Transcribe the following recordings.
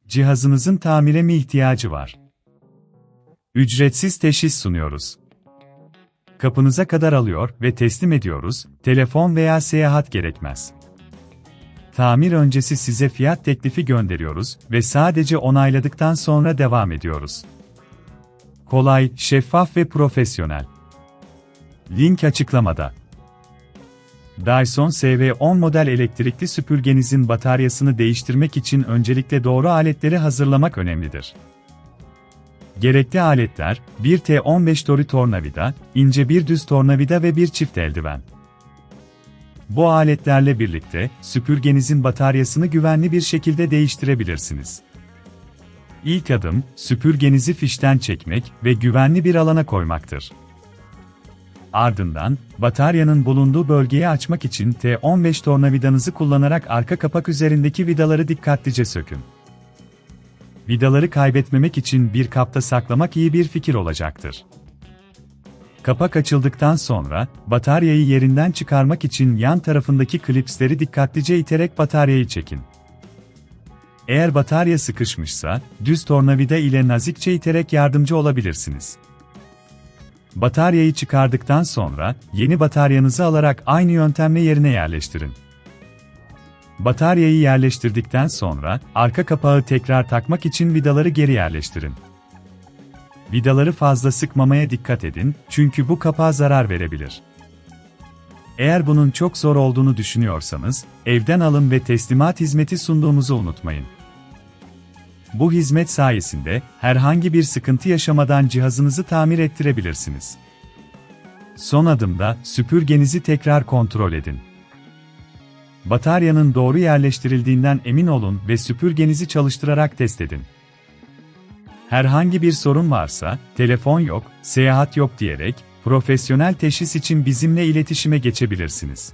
Cihazınızın tamire mi ihtiyacı var? Ücretsiz teşhis sunuyoruz. Kapınıza kadar alıyor ve teslim ediyoruz, telefon veya seyahat gerekmez. Tamir öncesi size fiyat teklifi gönderiyoruz ve sadece onayladıktan sonra devam ediyoruz. Kolay, şeffaf ve profesyonel. Link açıklamada. Dyson SV10 model elektrikli süpürgenizin bataryasını değiştirmek için öncelikle doğru aletleri hazırlamak önemlidir. Gerekli aletler, bir T15 dori tornavida, ince bir düz tornavida ve bir çift eldiven. Bu aletlerle birlikte, süpürgenizin bataryasını güvenli bir şekilde değiştirebilirsiniz. İlk adım, süpürgenizi fişten çekmek ve güvenli bir alana koymaktır. Ardından, bataryanın bulunduğu bölgeyi açmak için T15 tornavidanızı kullanarak arka kapak üzerindeki vidaları dikkatlice sökün. Vidaları kaybetmemek için bir kapta saklamak iyi bir fikir olacaktır. Kapak açıldıktan sonra, bataryayı yerinden çıkarmak için yan tarafındaki klipsleri dikkatlice iterek bataryayı çekin. Eğer batarya sıkışmışsa, düz tornavida ile nazikçe iterek yardımcı olabilirsiniz. Bataryayı çıkardıktan sonra, yeni bataryanızı alarak aynı yöntemle yerine yerleştirin. Bataryayı yerleştirdikten sonra, arka kapağı tekrar takmak için vidaları geri yerleştirin. Vidaları fazla sıkmamaya dikkat edin, çünkü bu kapağa zarar verebilir. Eğer bunun çok zor olduğunu düşünüyorsanız, evden alın ve teslimat hizmeti sunduğumuzu unutmayın. Bu hizmet sayesinde, herhangi bir sıkıntı yaşamadan cihazınızı tamir ettirebilirsiniz. Son adımda, süpürgenizi tekrar kontrol edin. Bataryanın doğru yerleştirildiğinden emin olun ve süpürgenizi çalıştırarak test edin. Herhangi bir sorun varsa, telefon yok, seyahat yok diyerek, profesyonel teşhis için bizimle iletişime geçebilirsiniz.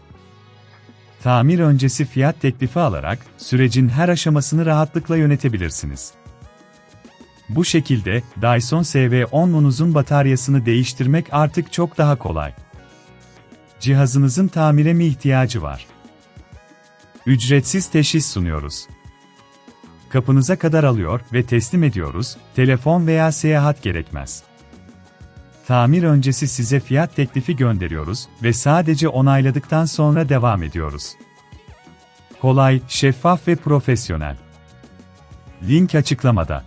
Tamir öncesi fiyat teklifi alarak, sürecin her aşamasını rahatlıkla yönetebilirsiniz. Bu şekilde, Dyson SV10'unuzun bataryasını değiştirmek artık çok daha kolay. Cihazınızın tamire mi ihtiyacı var? Ücretsiz teşhis sunuyoruz. Kapınıza kadar alıyor ve teslim ediyoruz, telefon veya seyahat gerekmez. Tamir öncesi size fiyat teklifi gönderiyoruz ve sadece onayladıktan sonra devam ediyoruz. Kolay, şeffaf ve profesyonel. Link açıklamada.